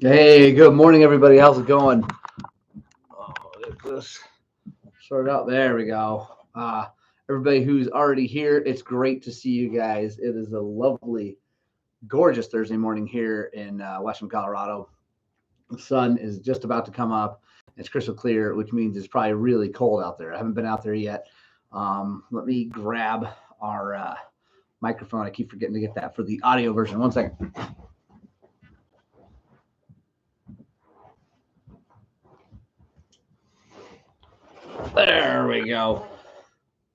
Hey, good morning, everybody. How's it going? Oh, get this sorted out. There we go. Everybody who's already here, it's great to see you guys. It is a lovely, gorgeous Thursday morning here in Western Colorado. The sun is just about to come up. It's crystal clear, which means it's probably really cold out there. I haven't been out there yet. Let me grab our microphone. I keep forgetting to get that for the audio version. One second. There we go.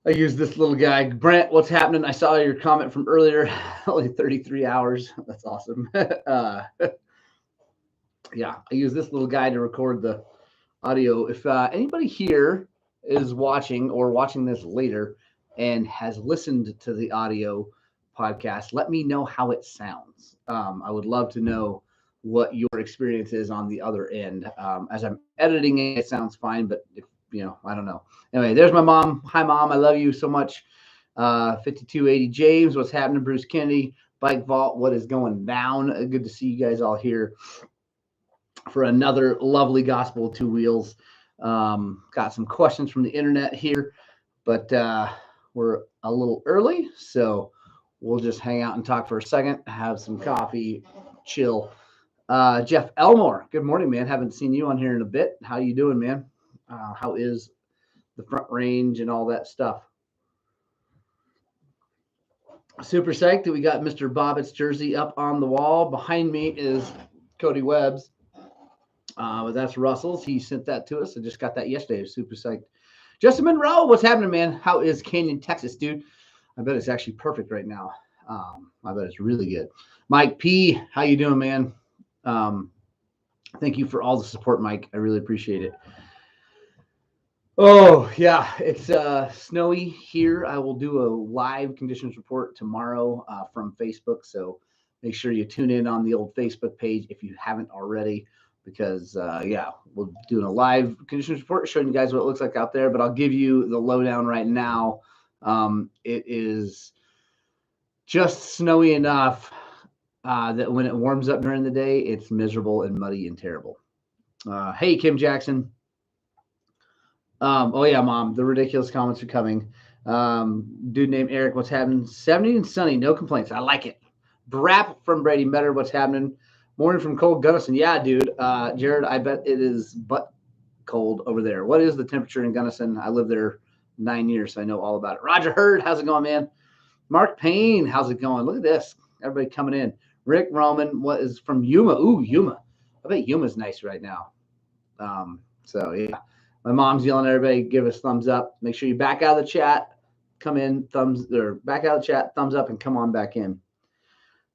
I use this little guy. Brent, what's happening? I saw your comment from earlier. Only 33 hours. That's awesome. Yeah, I use this little guy to record the audio. If anybody here is watching or watching this later and has listened to the audio podcast, let me know how it sounds. I would love to know what your experience is on the other end. As I'm editing it, it sounds fine, but if I don't know. Anyway, there's my mom. Hi, Mom. I love you so much. 5280 James, what's happening? Bruce Kennedy, Bike Vault, what is going down? Good to see you guys all here for another lovely Gospel of Two Wheels. Got some questions from the internet here, but we're a little early, so we'll just hang out and talk for a second, have some coffee, chill. Jeff Elmore, good morning, man. Haven't seen you on here in a bit. How you doing, man? How is the front range and all that stuff? Super psyched that we got Mr. Bobbitt's jersey up on the wall. Behind me is Cody Webb's. But that's Russell's. He sent that to us. I just got that yesterday. Super psyched. Justin Monroe, what's happening, man? How is Canyon, Texas, dude? I bet it's actually perfect right now. I bet it's really good. Mike P, how you doing, man? Thank you for all the support, Mike. I really appreciate it. Oh, yeah, it's snowy here. I will do a live conditions report tomorrow from Facebook. So make sure you tune in on the old Facebook page if you haven't already, because, yeah, we're doing a live conditions report showing you guys what it looks like out there. But I'll give you the lowdown right now. It is just snowy enough that when it warms up during the day, it's miserable and muddy and terrible. Hey, Kim Jackson. Oh yeah, Mom. The ridiculous comments are coming. Dude named Eric, what's happening? 70 and sunny, no complaints. I like it. Brap from Brady Metter, what's happening? Morning from Cold Gunnison. Yeah, dude. Jared, I bet it is butt cold over there. What is the temperature in Gunnison? I lived there 9 years, so I know all about it. Roger Hurd, how's it going, man? Mark Payne, how's it going? Look at this. Everybody coming in. Rick Roman, what is from Yuma? Ooh, Yuma. I bet Yuma's nice right now. So yeah. My mom's yelling at everybody, give us thumbs up. Make sure you back out of the chat, come in, back out of the chat, thumbs up, and come on back in.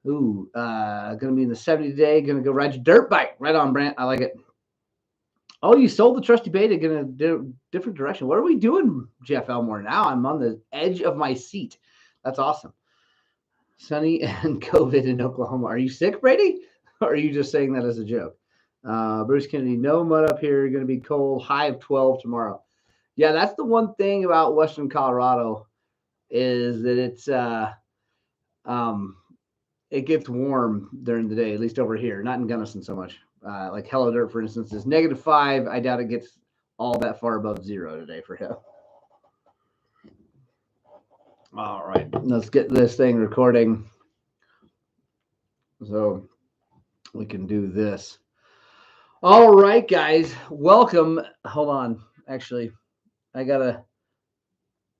Ooh, gonna be in the 70 today. Gonna go ride your dirt bike. Right on, Brant. I like it. Oh, you sold the trusty beta. Gonna do different direction. What are we doing, Jeff Elmore? Now I'm on the edge of my seat. That's awesome. Sunny and COVID in Oklahoma. Are you sick, Brady? Or are you just saying that as a joke? Bruce Kennedy, no mud up here. Going to be cold. High of 12 tomorrow. Yeah, that's the one thing about Western Colorado is that it gets warm during the day, at least over here. Not in Gunnison so much. Like Hello Dirt, for instance, is -5. I doubt it gets all that far above 0 today for him. All right, let's get this thing recording so we can do this. All right, guys, welcome. Hold on. Actually, I gotta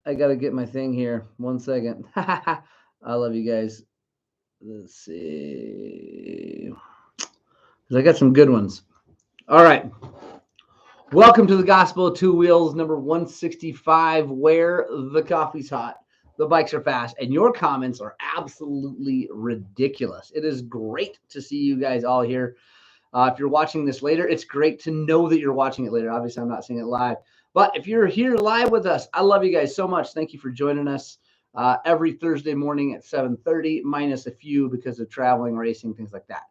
get my thing here. 1 second. I love you guys. Let's see. I got some good ones. All right. Welcome to the Gospel of Two Wheels, number 165, where the coffee's hot, the bikes are fast, and your comments are absolutely ridiculous. It is great to see you guys all here. If you're watching this later, it's great to know that you're watching it later. Obviously, I'm not seeing it live. But if you're here live with us, I love you guys so much. Thank you for joining us every Thursday morning at 7:30, minus a few because of traveling, racing, things like that.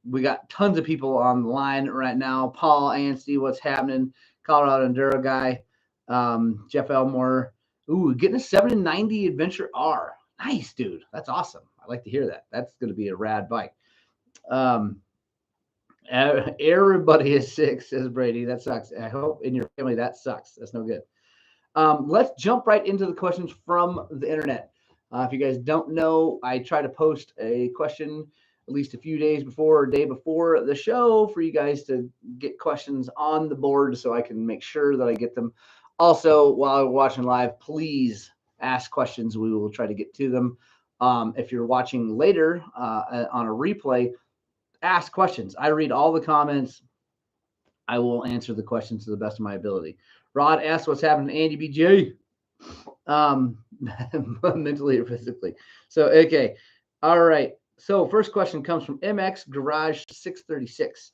We got tons of people on the line right now. Paul Anstey, what's happening? Colorado Enduro guy. Jeff Elmore. Ooh, getting a 790 Adventure R. Nice, dude. That's awesome. I like to hear that. That's going to be a rad bike. Everybody is sick, says Brady. That sucks. I hope in your family that sucks. That's no good. Let's jump right into the questions from the internet. If you guys don't know, I try to post a question at least a few days before or day before the show for you guys to get questions on the board so I can make sure that I get them. Also, while you're watching live, please ask questions. We will try to get to them. If you're watching later on a replay, ask questions. I read all the comments. I will answer the questions to the best of my ability. Rod asks what's happening to Andy BJ, mentally or physically. So, okay. All right. So, first question comes from MX Garage 636.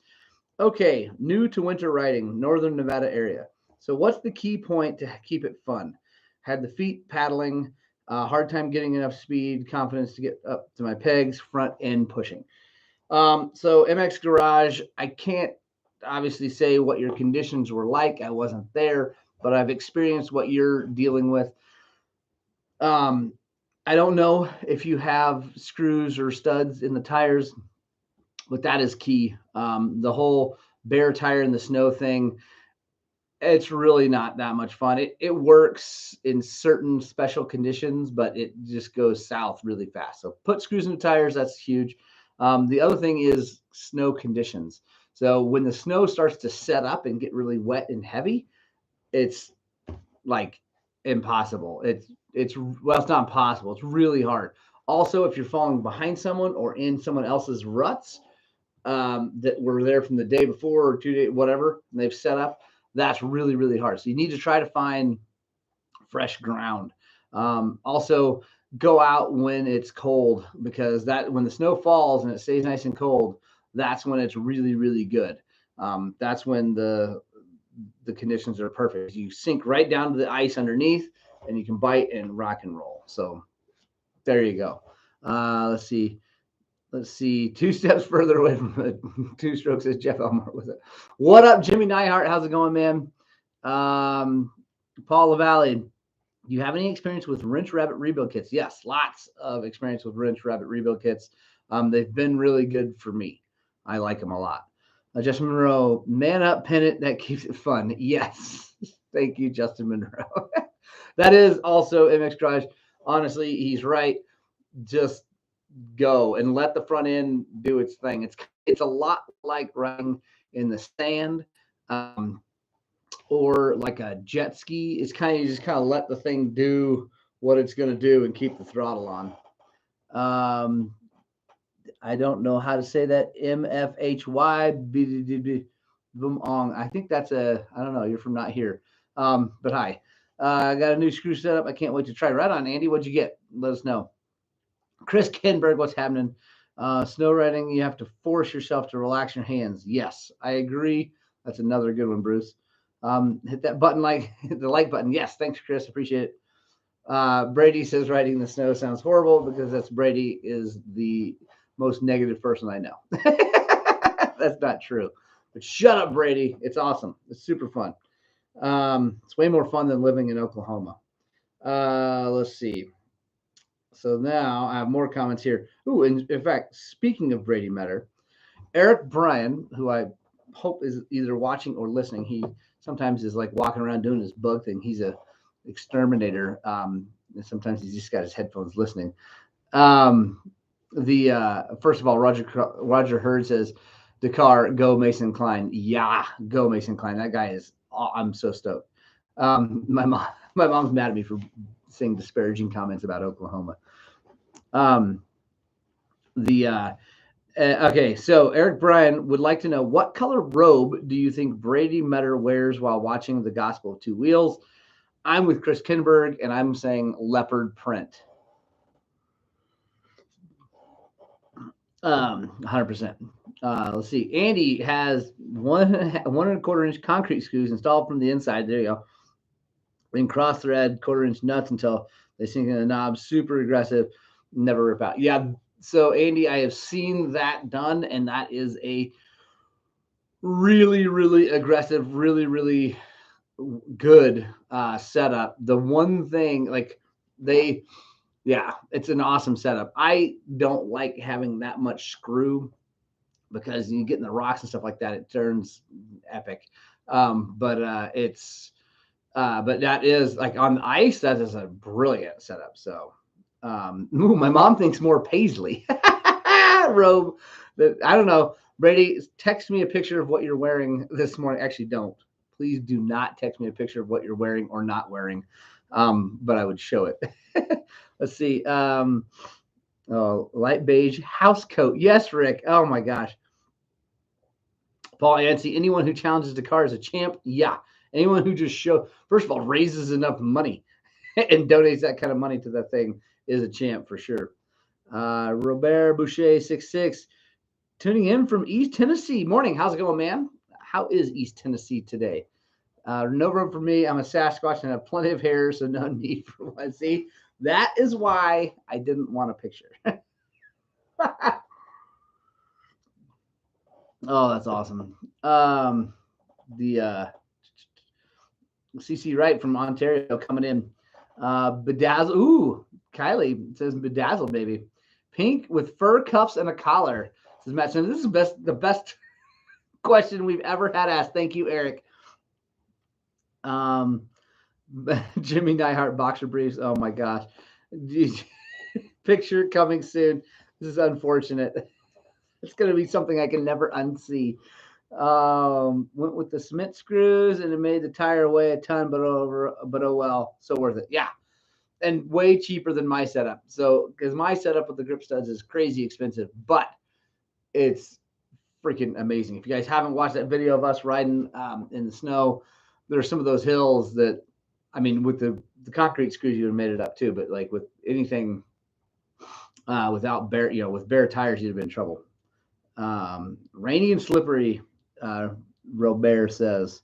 Okay. New to winter riding, Northern Nevada area. So, what's the key point to keep it fun? Had the feet paddling, hard time getting enough speed, confidence to get up to my pegs, front end pushing. So MX Garage, I can't obviously say what your conditions were like. I wasn't there, but I've experienced what you're dealing with. Um, I don't know if you have screws or studs in the tires, but that is key. The whole bare tire in the snow thing, it's really not that much fun. It works in certain special conditions, but it just goes south really fast. So put screws in the tires. That's huge. The other thing is snow conditions. So when the snow starts to set up and get really wet and heavy, it's like impossible. It's well, it's not impossible. It's really hard. Also, if you're falling behind someone or in someone else's ruts, that were there from the day before or 2 days, whatever, and they've set up, that's really, really hard. So you need to try to find fresh ground. Also, go out when it's cold because that when the snow falls and it stays nice and cold, that's when it's really, really good. That's when the conditions are perfect. You sink right down to the ice underneath, and you can bite and rock and roll. So there you go. Let's see. Let's see. 2 steps further away from the 2 strokes is Jeff Elmore with it. What up, Jimmy Neihart? How's it going, man? Paul LaValle, do you have any experience with Wrench Rabbit rebuild kits? Yes, lots of experience with Wrench Rabbit rebuild kits. They've been really good for me. I like them a lot. Justin Monroe, man up pennant that keeps it fun. Yes. Thank you, Justin Monroe. That is also MX Garage. Honestly, he's right. Just go and let the front end do its thing. It's a lot like riding in the sand, or like a jet ski. It's kind of you just kind of let the thing do what it's going to do and keep the throttle on. I don't know how to say that. MFHY boom ong. I think that's I don't know. You're from not here. But hi. I got a new screw setup. I can't wait to try. Right on, Andy. What'd you get? Let us know. Chris Kenberg, what's happening? Snow riding, you have to force yourself to relax your hands. Yes, I agree. That's another good one, Bruce. Hit that button, the like button. Yes, thanks, Chris. Appreciate it. Brady says riding in the snow sounds horrible because Brady is the most negative person I know. That's not true. But shut up, Brady. It's awesome. It's super fun. It's way more fun than living in Oklahoma. Let's see. So now I have more comments here. Ooh, in fact, speaking of Brady Metter, Eric Bryan, who I hope is either watching or listening, he sometimes is like walking around doing his bug thing. He's a exterminator. And sometimes he's just got his headphones listening. First of all, Roger Hurd says, Dakar, go Mason Klein. Yeah, go Mason Klein. That guy is. I'm so stoked. My mom's mad at me for saying disparaging comments about Oklahoma. Okay, so Eric Bryan would like to know, what color robe do you think Brady Metter wears while watching the Gospel of Two Wheels? I'm with Chris Kinberg, and I'm saying leopard print. 100%. Let's see. Andy has 1.25 inch concrete screws installed from the inside. There you go. Then cross thread 1/4 inch nuts until they sink in the knob. Super aggressive, never rip out. Yeah. So Andy, I have seen that done, and that is a really, really aggressive, really, really good setup. The one thing, it's an awesome setup. I don't like having that much screw because you get in the rocks and stuff like that, it turns epic. But that is like on the ice, that is a brilliant setup. So, my mom thinks more Paisley. Robe. I don't know. Brady, text me a picture of what you're wearing this morning. Actually, don't. Please do not text me a picture of what you're wearing or not wearing. But I would show it. Let's see. Oh, light beige house coat. Yes, Rick. Oh my gosh. Paul Yancey, anyone who challenges the car is a champ. Yeah. Anyone who just first of all, raises enough money and donates that kind of money to that thing is a champ for sure. Robert Boucher 66 tuning in from East Tennessee. Morning. How's it going, man? How is East Tennessee today? No room for me. I'm a Sasquatch and have plenty of hair, so no need for one. See, that is why I didn't want a picture. Oh, that's awesome. The CC Wright from Ontario coming in. Bedazzled. Ooh, Kylie says bedazzled, baby. Pink with fur cuffs and a collar. Says Matt Simmons. This is the best question we've ever had asked. Thank you, Eric. Jimmy Neihart boxer briefs. Oh my gosh. Picture coming soon. This is unfortunate. It's going to be something I can never unsee. Went with the Smith screws and it made the tire weigh a ton, but oh well, so worth it. Yeah. And way cheaper than my setup. So, because my setup with the grip studs is crazy expensive, but it's freaking amazing. If you guys haven't watched that video of us riding in the snow, there's some of those hills that, I mean, with the concrete screws, you would have made it up too, but like with anything without bare, with bare tires, you'd have been in trouble. Rainy and slippery, Robert says.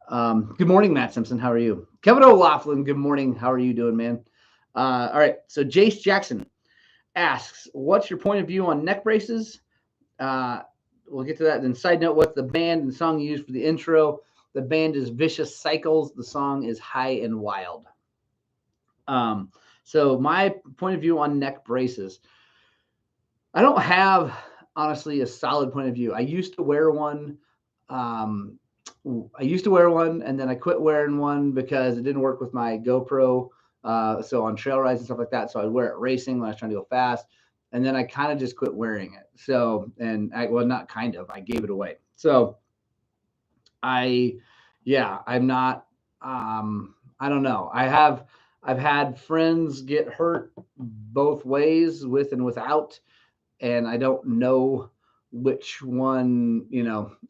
Good morning, Matt Simpson. How are you? Kevin O'Laughlin, good morning. How are you doing, man? All right. So Jace Jackson asks, what's your point of view on neck braces? We'll get to that. Then side note, what's the band and song you used for the intro? The band is Vicious Cycles. The song is High and Wild. So my point of view on neck braces, I don't have, honestly, a solid point of view. I used to wear one. And then I quit wearing one because it didn't work with my GoPro. So on trail rides and stuff like that. So I'd wear it racing when I was trying to go fast. And then I kind of just quit wearing it. So, not kind of, I gave it away. So I'm not, I don't know. I've had friends get hurt both ways, with and without, and I don't know which one,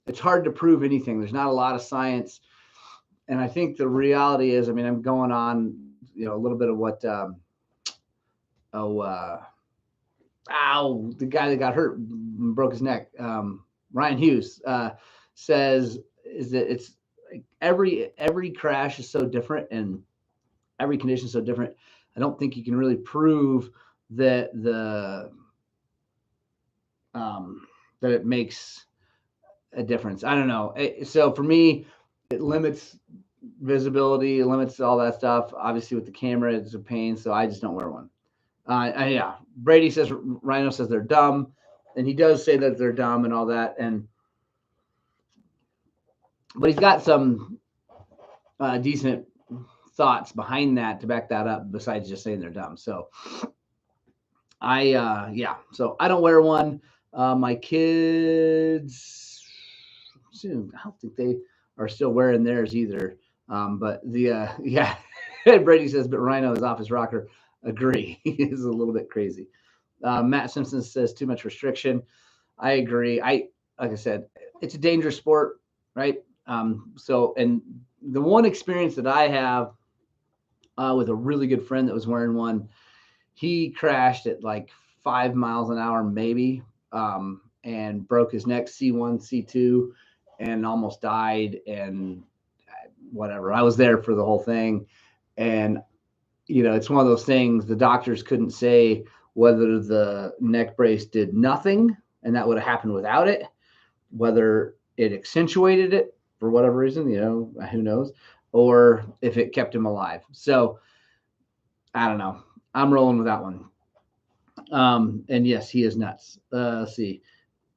it's hard to prove anything. There's not a lot of science. And I think the reality is, I'm going on, a little bit of what, the guy that got hurt and broke his neck, Ryan Hughes, says is that it's like every crash is so different and every condition is so different. I don't think you can really prove that that it makes a difference. I don't know. So for me, it limits visibility, it limits all that stuff. Obviously with the camera, it's a pain. So I just don't wear one. Brady says, Rhino says they're dumb, and he does say that they're dumb and all that. But he's got some decent thoughts behind that to back that up, besides just saying they're dumb. So so I don't wear one. My kids, I don't think they are still wearing theirs either. But Brady says, but Rhino is off his rocker. Agree. He is a little bit crazy. Matt Simpson says too much restriction. I agree. Like I said, it's a dangerous sport, right? So, and the one experience that I have with a really good friend that was wearing one, he crashed at like 5 miles an hour, maybe, and broke his neck, C1, C2, and almost died. And whatever, I was there for the whole thing. And it's one of those things, the doctors couldn't say whether the neck brace did nothing and that would have happened without it, whether it accentuated it for whatever reason, who knows, or if it kept him alive. So I don't know. I'm rolling with that one. And yes, he is nuts. Let's see.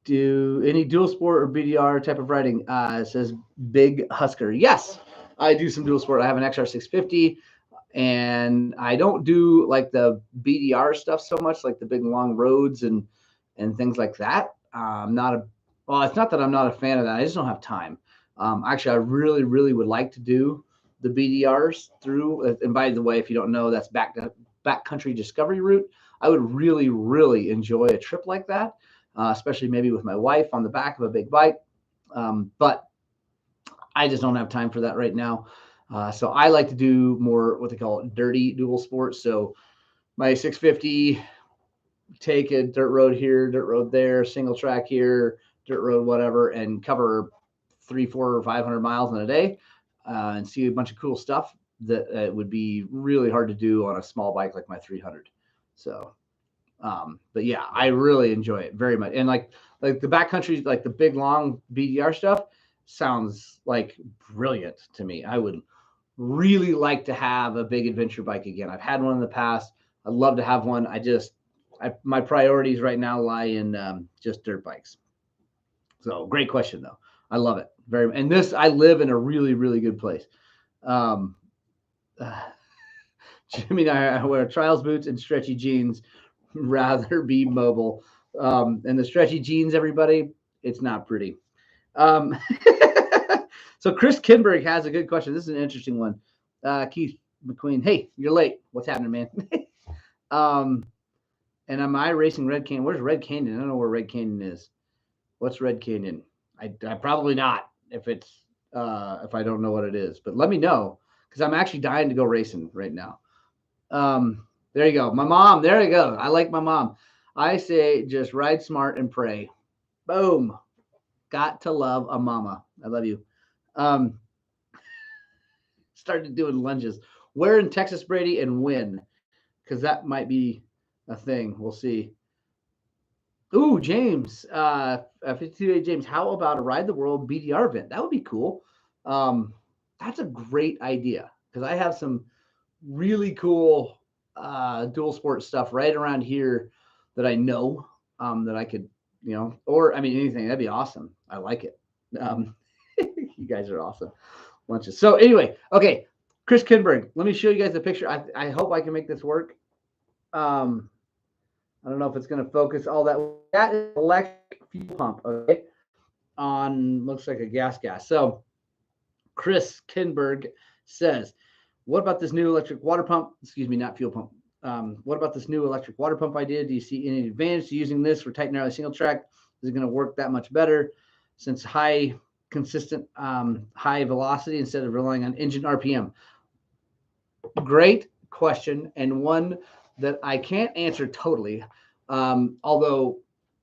Do any dual sport or BDR type of riding? It says Big Husker. Yes, I do some dual sport. I have an XR 650, and I don't do like the BDR stuff so much, like the big long roads and things like that. I'm not a well. It's not that I'm not a fan of that. I just don't have time. Actually, I really, really would like to do the BDRs through. And by the way, if you don't know, that's backcountry discovery route. I would really, really enjoy a trip like that, especially maybe with my wife on the back of a big bike. But I just don't have time for that right now. So I like to do more what they call dirty dual sports. So my 650, take a dirt road here, dirt road there, single track here, dirt road, whatever, and cover 300, 400, or 500 miles in a day, and see a bunch of cool stuff that would be really hard to do on a small bike like my 300. So, but yeah, I really enjoy it very much. And like the backcountry, like the big long BDR stuff sounds like brilliant to me. I would really like to have a big adventure bike again. I've had one in the past. I'd love to have one. My priorities right now lie in just dirt bikes. So great question though. I love it very. And I live in a really, really good place. Um, Jimmy and I wear trials boots and stretchy jeans, rather be mobile. And the stretchy jeans, everybody, it's not pretty. Um, so Chris Kinberg has a good question. This is an interesting one. Keith McQueen, hey, you're late. What's happening, man? And am I racing Red Canyon? Where's Red Canyon? I don't know where Red Canyon is. What's Red Canyon? I probably not if I don't know what it is. But let me know because I'm actually dying to go racing right now. There you go. My mom. There you go. I like my mom. I say just ride smart and pray. Boom. Got to love a mama. I love you. Started doing lunges. Where in Texas, Brady, and when? Because that might be a thing. We'll see. Ooh, James, 52A James, how about a Ride the World BDR event? That would be cool. That's a great idea because I have some really cool dual sport stuff right around here that I know that I could, or I mean, anything. That'd be awesome. I like it. You guys are awesome. Lunches. So anyway, okay, Chris Kinberg, let me show you guys the picture. I hope I can make this work. I don't know if it's going to focus all that. That is electric fuel pump, okay, on looks like a gas. So Chris Kinberg says, what about this new electric water pump? Excuse me, not fuel pump. What about this new electric water pump idea? Do you see any advantage to using this for tight and narrow single track? Is it going to work that much better since consistent high velocity instead of relying on engine RPM? Great question, and one that I can't answer totally. Although,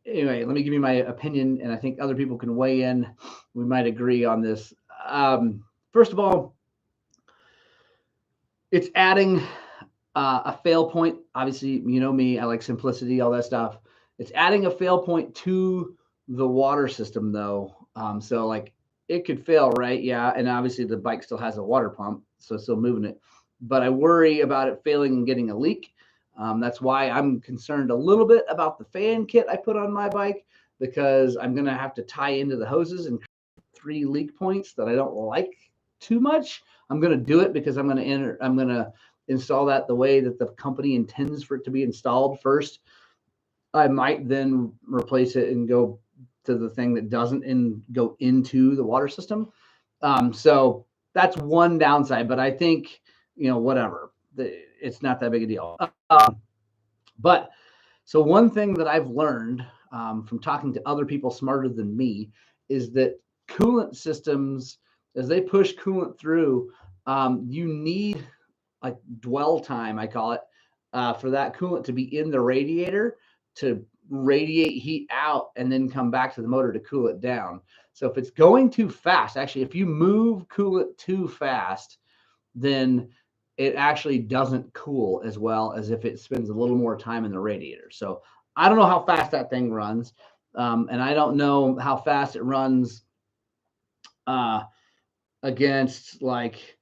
anyway, let me give you my opinion, and I think other people can weigh in. We might agree on this. First of all, it's adding a fail point. Obviously, you know me, I like simplicity, all that stuff. It's adding a fail point to the water system, though. So, like, it could fail, right? Yeah, and obviously the bike still has a water pump, so it's still moving it. But I worry about it failing and getting a leak. That's why I'm concerned a little bit about the fan kit I put on my bike because I'm going to have to tie into the hoses and 3 leak points that I don't like too much. I'm going to do it because I'm going to install that the way that the company intends for it to be installed first. I might then replace it and go to the thing that doesn't go into the water system. So that's one downside, but I think, whatever. It's not that big a deal. But so one thing that I've learned from talking to other people smarter than me is that coolant systems, as they push coolant through, you need like dwell time, I call it, for that coolant to be in the radiator to radiate heat out and then come back to the motor to cool it down. So if it's going too fast, actually, if you move coolant too fast, then it actually doesn't cool as well as if it spends a little more time in the radiator. So I don't know how fast that thing runs. And I don't know how fast it runs against like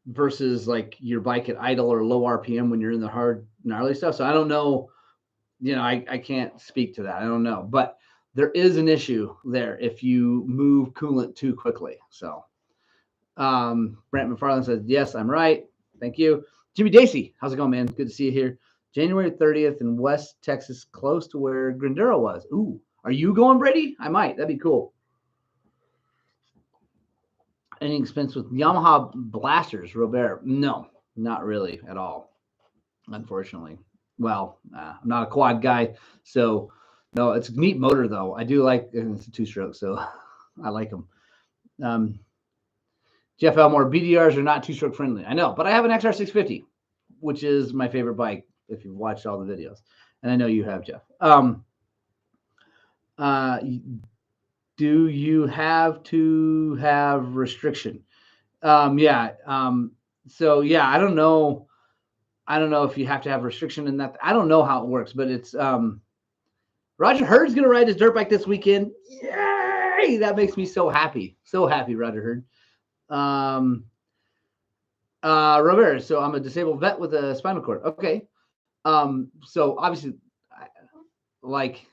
versus like your bike at idle or low RPM when you're in the hard gnarly stuff. So I don't know, I can't speak to that. I don't know. But there is an issue there if you move coolant too quickly. So Brent McFarland says, yes, I'm right. Thank you. Jimmy Dacey, how's it going, man? Good to see you here. January 30th in West Texas, close to where Grindero was. Ooh, are you going, Brady? I might. That'd be cool. Any expense with Yamaha blasters, Robert? No, not really at all, unfortunately. Well, I'm not a quad guy, so no, it's a neat motor though. I do like, and it's a two-stroke, so I like them. Jeff Elmore, BDRs are not two-stroke friendly. I know, but I have an XR650, which is my favorite bike if you've watched all the videos, and I know you have, Jeff. Do you have to have restriction? Yeah. So yeah, I don't know. I don't know if you have to have restriction in that. I don't know how it works, but it's Roger Hurd's gonna ride his dirt bike this weekend. Yay! That makes me so happy. So happy, Roger Hurd. Robert, so I'm a disabled vet with a spinal cord. Okay. So obviously, like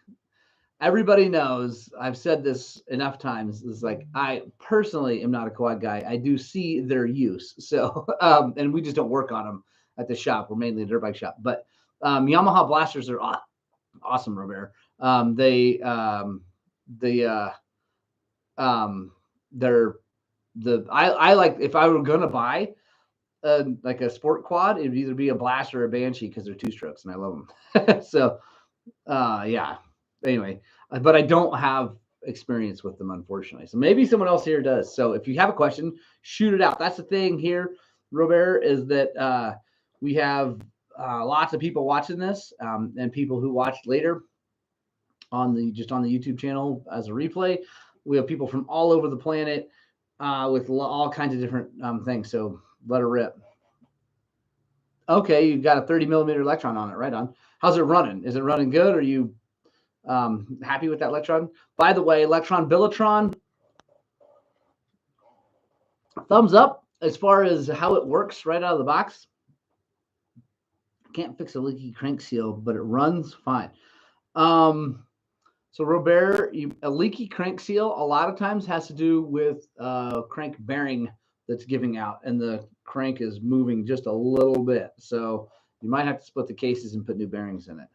everybody knows, I've said this enough times. It's like I personally am not a quad guy. I do see their use. So, and we just don't work on them at the shop. We're mainly a dirt bike shop. But Yamaha blasters are awesome, Robert. I like, if I were gonna buy like a sport quad, it'd either be a blaster or a Banshee because they're two strokes and I love them. So yeah. Anyway, but I don't have experience with them, unfortunately. So maybe someone else here does. So if you have a question, shoot it out. That's the thing here, Robert, is that we have lots of people watching this and people who watched later on the YouTube channel as a replay. We have people from all over the planet with all kinds of different things. So let her rip. Okay, you've got a 30 millimeter Electron on it. Right on. How's it running? Is it running good? Are you happy with that Electron? By the way, Electron Billatron, thumbs up as far as how it works right out of the box. Can't fix a leaky crank seal, but it runs fine. So Robert, a leaky crank seal a lot of times has to do with crank bearing that's giving out, and the crank is moving just a little bit. So you might have to split the cases and put new bearings in it.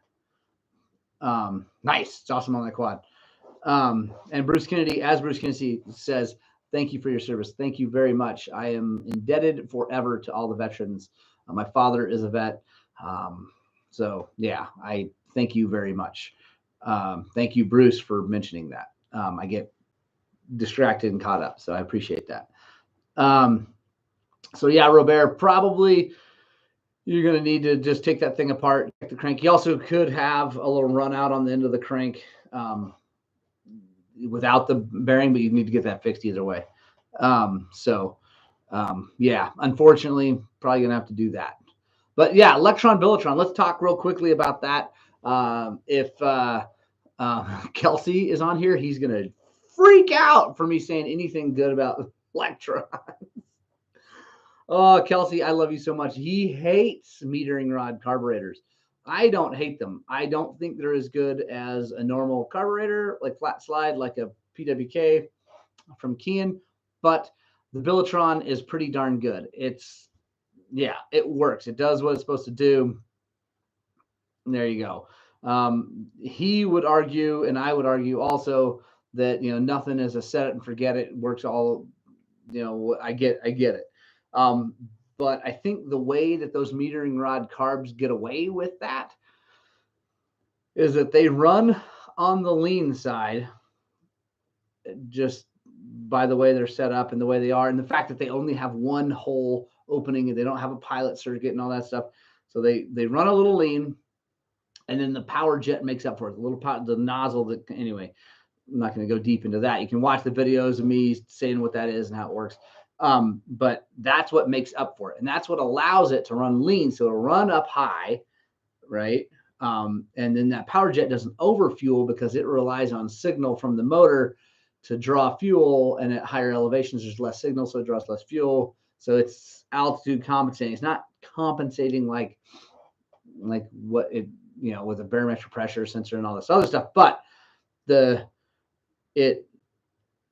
Nice. It's awesome on that quad. And Bruce Kennedy, as Bruce Kennedy says, thank you for your service. Thank you very much. I am indebted forever to all the veterans. My father is a vet. So yeah, I thank you very much. Thank you, Bruce, for mentioning that. I get distracted and caught up, so I appreciate that. So yeah, Robert, probably you're going to need to just take that thing apart, check the crank. You also could have a little run out on the end of the crank without the bearing, but you need to get that fixed either way. Yeah, unfortunately, probably going to have to do that. But yeah, Electron Billatron, let's talk real quickly about that. If Kelsey is on here, he's going to freak out for me saying anything good about Electron. Oh, Kelsey, I love you so much. He hates metering rod carburetors. I don't hate them. I don't think they're as good as a normal carburetor, like flat slide, like a PWK from Kean, but the Billatron is pretty darn good. Yeah, it works. It does what it's supposed to do. And there you go. He would argue, and I would argue also, that nothing is a set it and forget it. It works all. I get it. But I think the way that those metering rod carbs get away with that is that they run on the lean side just by the way they're set up and the way they are, and the fact that they only have one hole opening and they don't have a pilot circuit and all that stuff. So they run a little lean, and then the power jet makes up for it. The nozzle that, anyway, I'm not going to go deep into that. You can watch the videos of me saying what that is and how it works. But that's what makes up for it. And that's what allows it to run lean. So it'll run up high, right? And then that power jet doesn't overfuel because it relies on signal from the motor to draw fuel. And at higher elevations, there's less signal, so it draws less fuel. So it's altitude compensating. It's not compensating like what it, with a barometric pressure sensor and all this other stuff. But the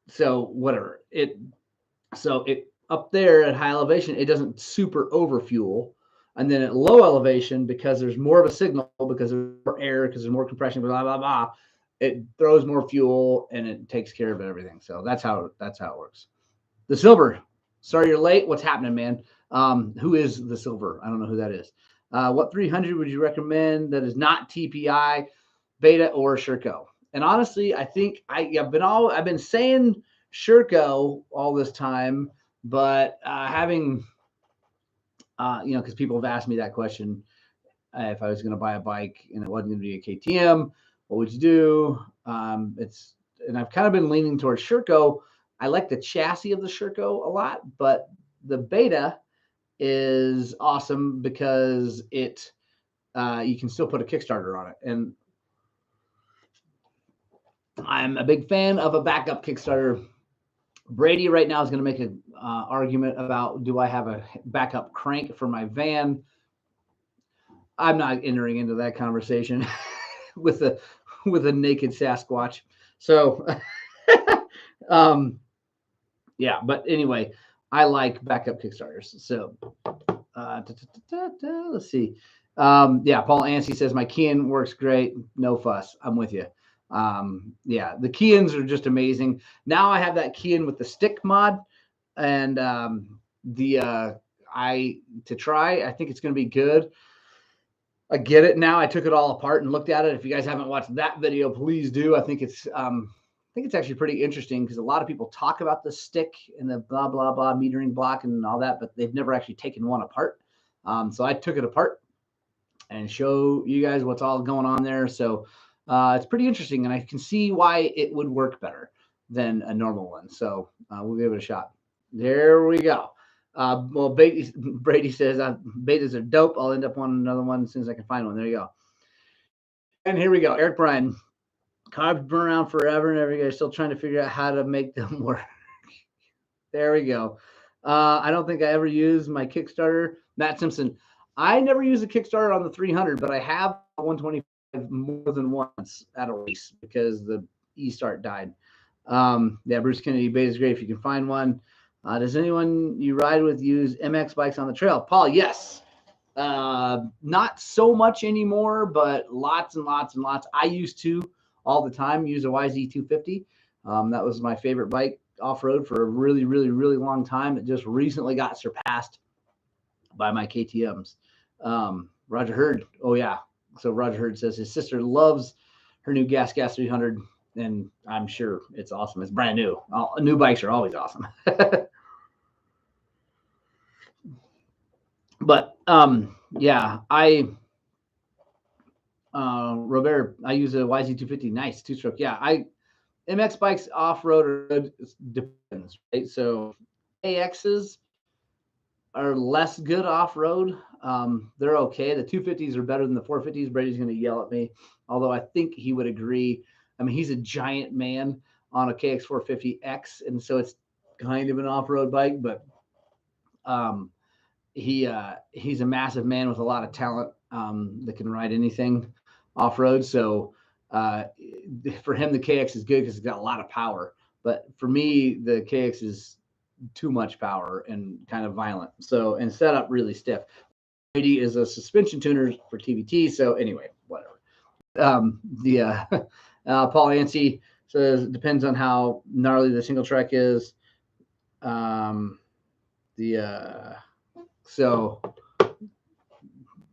so whatever it up there at high elevation, it doesn't super overfuel. And then at low elevation, because there's more of a signal, because there's more air, because there's more compression, blah, blah, blah, it throws more fuel and it takes care of everything. So that's how it works. The Silver, sorry you're late. What's happening, man? Who is the Silver? I don't know who that is. What 300 would you recommend that is not TPI, Beta, or Sherco? And honestly, I think I've been saying Sherco all this time, but having because people have asked me that question, if I was going to buy a bike and it wasn't going to be a KTM, what would you do? And I've kind of been leaning towards Sherco. I like the chassis of the Sherco a lot, but the Beta is awesome because it you can still put a Kickstarter on it, and I'm a big fan of a backup Kickstarter. Brady right now is going to make an argument about, do I have a backup crank for my van? I'm not entering into that conversation with a naked Sasquatch. So, yeah. But anyway, I like backup Kickstarters. So, let's see. Yeah, Paul Ansey says my Kian works great. No fuss. I'm with you. Yeah, the Kians are just amazing. Now I have that Kian with the stick mod, and I think it's going to be good. I get it now. I took it all apart and looked at it. If you guys haven't watched that video, please do. I think it's actually pretty interesting because a lot of people talk about the stick and the blah blah blah metering block and all that, but they've never actually taken one apart. So I took it apart and show you guys what's all going on there. So it's pretty interesting, and I can see why it would work better than a normal one. So we'll give it a shot. There we go. Well, Brady says betas are dope. I'll end up on another one as soon as I can find one. There you go. And here we go. Eric Bryan. Carbs burn around forever, and everybody's still trying to figure out how to make them work. There we go. I don't think I ever used my Kickstarter. Matt Simpson. I never used a Kickstarter on the 300, but I have 125 more than once at a race because the e-start died. Yeah, Bruce Kennedy, beta's great if you can find one. Does anyone you ride with use MX bikes on the trail? Paul, yes. Not so much anymore, but lots and lots and lots. I used to all the time use a YZ250. That was my favorite bike off-road for a really, really, really long time. It just recently got surpassed by my KTMs. Roger Hurd. Oh, yeah. So Roger Hurd says his sister loves her new Gas 300, and I'm sure it's awesome. It's brand new. New bikes are always awesome. But yeah, Robert, I use a YZ250. Nice, two-stroke. Yeah, MX bikes off-road are good. It depends, right? So AXs are less good off-road. They're okay. The 250s are better than the 450s. Brady's going to yell at me, although I think he would agree. I mean, he's a giant man on a KX450X, and so it's kind of an off-road bike, but he's a massive man with a lot of talent that can ride anything off-road. So for him, the KX is good because it's got a lot of power. But for me, the KX is too much power and kind of violent. So, and set up really stiff. Brady is a suspension tuner for TBT. So anyway, whatever. Paul Yancey says it depends on how gnarly the single track is. So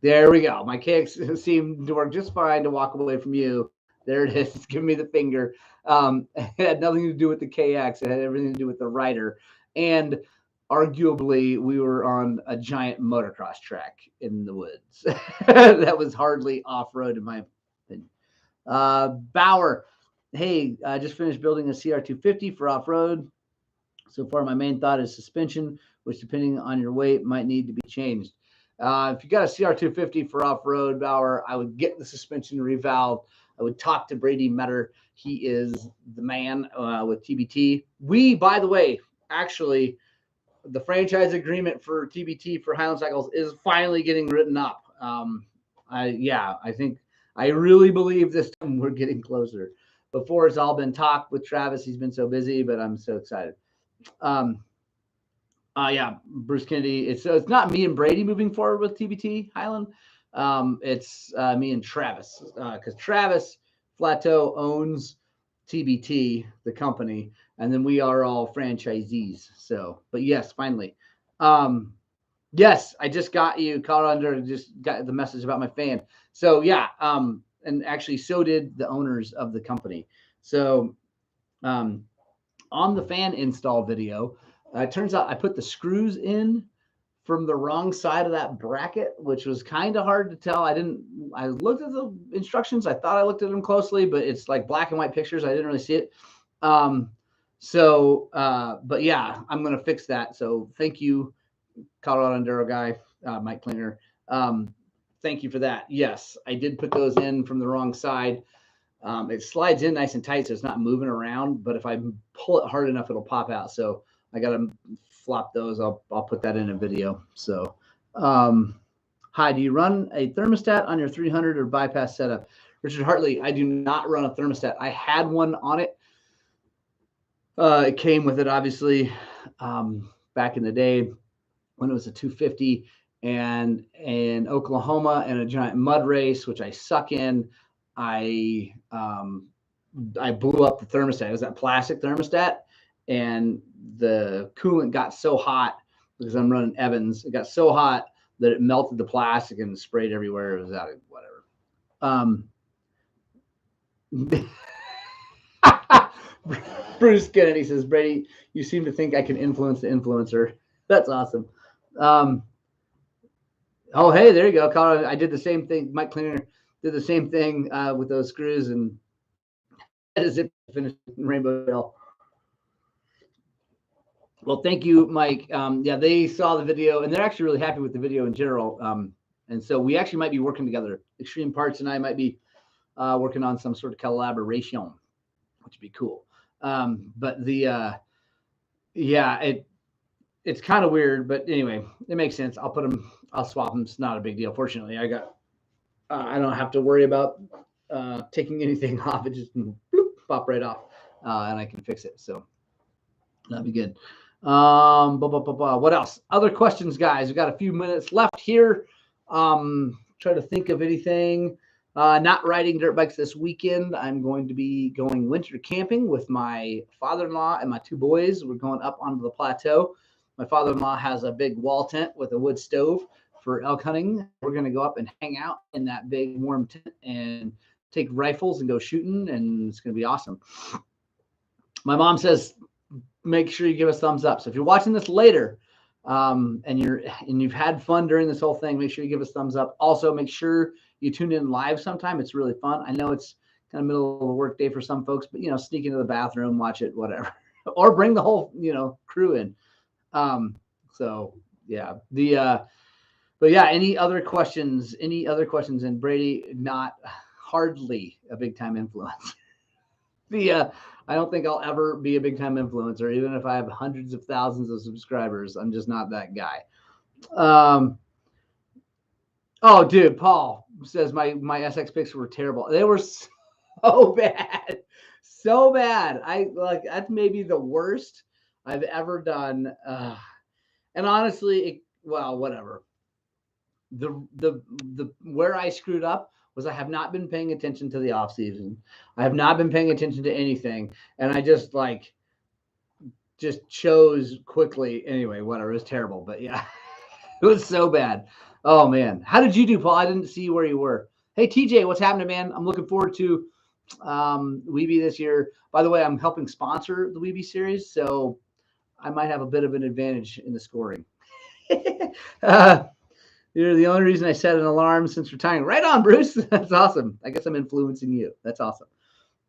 there we go. My KX seemed to work just fine to walk away from you. There it is. It's giving me the finger. It had nothing to do with the KX. It had everything to do with the rider. And arguably, we were on a giant motocross track in the woods. That was hardly off-road in my opinion. Bauer. Hey, I just finished building a CR250 for off-road. So far, my main thought is suspension, which depending on your weight might need to be changed. If you got a CR250 for off-road, Bauer, I would get the suspension revalved. I would talk to Brady Metter. He is the man with TBT. We, by the way, actually, the franchise agreement for TBT for Highland Cycles is finally getting written up. I really believe this time we're getting closer. before it's all been talk with Travis. He's been so busy, but I'm so excited. Yeah, Bruce Kennedy. It's not me and Brady moving forward with TBT Highland. It's me and Travis, because Travis Flateau owns TBT, the company, and then we are all franchisees. So, but yes, finally. Yes, I just got you, Colorado, just got the message about my fan. So yeah, and actually so did the owners of the company. So on the fan install video, it turns out I put the screws in from the wrong side of that bracket, which was kind of hard to tell. I looked at the instructions. I thought I looked at them closely, but it's like black and white pictures. I didn't really see it. But yeah, I'm going to fix that. So thank you, Colorado Enduro guy, Mike Klinger. Thank you for that. Yes, I did put those in from the wrong side. It slides in nice and tight, so it's not moving around. But if I pull it hard enough, it'll pop out. So I got to flop those. I'll put that in a video. So, hi, do you run a thermostat on your 300 or bypass setup? Richard Hartley, I do not run a thermostat. I had one on it. It came with it, obviously, back in the day when it was a 250 and in Oklahoma and a giant mud race, which I suck in. I blew up the thermostat. It was that plastic thermostat, and the coolant got so hot because I'm running Evans. It got so hot that it melted the plastic and sprayed everywhere. It was out of whatever. Bruce Kennedy says, Brady, you seem to think I can influence the influencer. That's awesome. Oh, hey, there you go, Colorado. I did the same thing. Mike Klinger did the same thing with those screws, and had a zip finish Rainbow Trail. Well, thank you, Mike. Yeah, they saw the video, and they're actually really happy with the video in general. And so we actually might be working together. Extreme Parts and I might be working on some sort of collaboration, which would be cool. But the yeah, it's kind of weird, but anyway, it makes sense. I'll swap them. It's not a big deal. Fortunately, I don't have to worry about taking anything off. It just bloop, pop right off, and I can fix it. So that'd be good. What else? Other questions, guys? We've got a few minutes left here. Try to think of anything. Not riding dirt bikes this weekend. I'm going to be going winter camping with my father-in-law and my two boys. We're going up onto the plateau. My father-in-law has a big wall tent with a wood stove for elk hunting. We're going to go up and hang out in that big warm tent and take rifles and go shooting, and it's going to be awesome. My mom says, make sure you give us thumbs up. So if you're watching this later, and you've had fun during this whole thing, make sure you give us thumbs up. Also, make sure you tune in live sometime. It's really fun. I know it's kind of middle of the work day for some folks, but sneak into the bathroom, watch it, whatever, or bring the whole crew in. So yeah, but yeah, any other questions? And Brady, not hardly a big time influence. I don't think I'll ever be a big time influencer, even if I have hundreds of thousands of subscribers. I'm just not that guy. Oh, dude, Paul says my SX picks were terrible. They were so bad, so bad. That's maybe the worst I've ever done. And honestly, whatever. The where I screwed up was I have not been paying attention to the off season. I have not been paying attention to anything, and I just chose quickly. Anyway, whatever. It was terrible, but yeah, it was so bad. Oh man, how did you do, Paul? I didn't see where you were. Hey TJ, what's happening, man? I'm looking forward to Weeby this year. By the way, I'm helping sponsor the Weeby series, so I might have a bit of an advantage in the scoring. You're the only reason I set an alarm since retiring. Right on, Bruce. That's awesome. I guess I'm influencing you. That's awesome.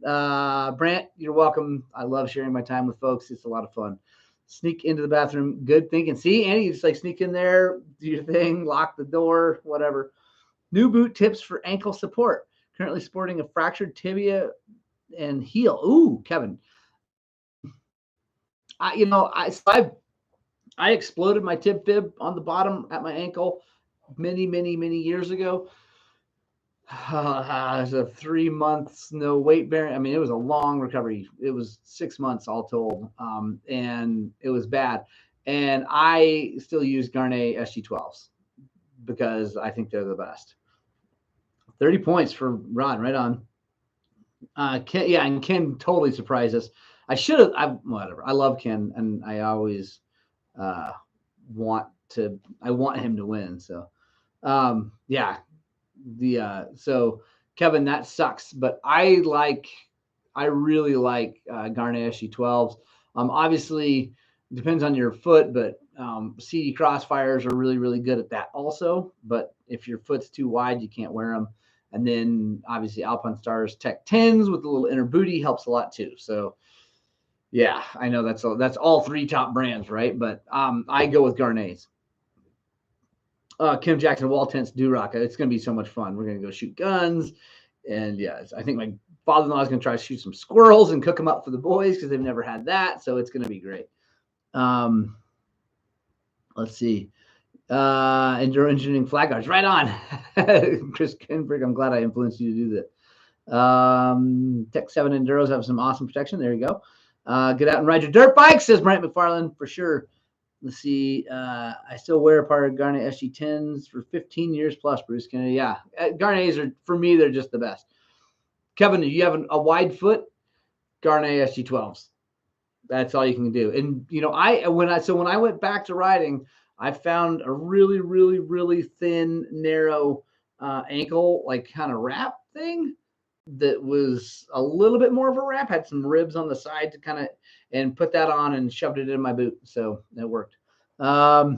Brant, you're welcome. I love sharing my time with folks. It's a lot of fun. Sneak into the bathroom. Good thinking. See, Annie, you just sneak in there, do your thing, lock the door, whatever. New boot tips for ankle support. Currently sporting a fractured tibia and heel. Ooh, Kevin. I exploded my tib fib on the bottom at my ankle many years ago. It was a 3 months no weight bearing. I mean, it was a long recovery. It was 6 months all told, and it was bad. And I still use Garnet SG12s because I think they're the best. 30 points for Ron, right on. Ken, yeah, and Ken totally surprised us. I should have. Whatever. I love Ken, and I always uh, want to. I want him to win. So, yeah. So Kevin, that sucks. But I really like Garnet SG12s. Obviously, depends on your foot, but CD Crossfires are really, really good at that also. But if your foot's too wide, you can't wear them. And then obviously Alpine Stars Tech 10s with the little inner booty helps a lot too. So yeah, I know that's all three top brands, right? But I go with Garnets. Kim Jackson Wall Tents Durock. It's going to be so much fun. We're going to go shoot guns. And yeah, I think my father-in-law is going to try to shoot some squirrels and cook them up for the boys because they've never had that. So it's going to be great. Let's see. Enduro Engineering Flag Guards. Right on. Chris Kinberg, I'm glad I influenced you to do that. Tech 7 Enduros have some awesome protection. There you go. Get out and ride your dirt bike, says Brent McFarland, for sure. Let's see. I still wear a part of Garnet SG10s for 15 years plus, Bruce Kennedy. Yeah. Garnets are, for me, they're just the best. Kevin, you have a wide foot, Garnet SG12s. That's all you can do. And, you know, when I went back to riding, I found a really, really, really thin, narrow ankle, like kind of wrap thing that was a little bit more of a wrap, had some ribs on the side to kind of, and put that on and shoved it in my boot. So that worked. All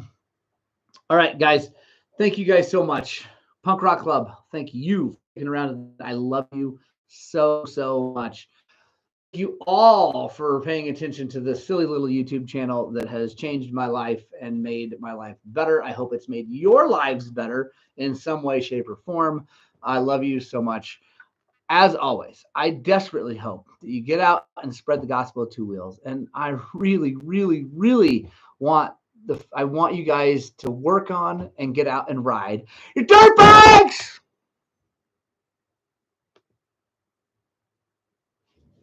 right, guys. Thank you guys so much. Punk Rock Club, thank you for sticking around. I love you so, so much. Thank you all for paying attention to this silly little YouTube channel that has changed my life and made my life better. I hope it's made your lives better in some way, shape, or form. I love you so much. As always, I desperately hope that you get out and spread the gospel of two wheels. And I really, really, really want you guys to work on and get out and ride your dirt bikes.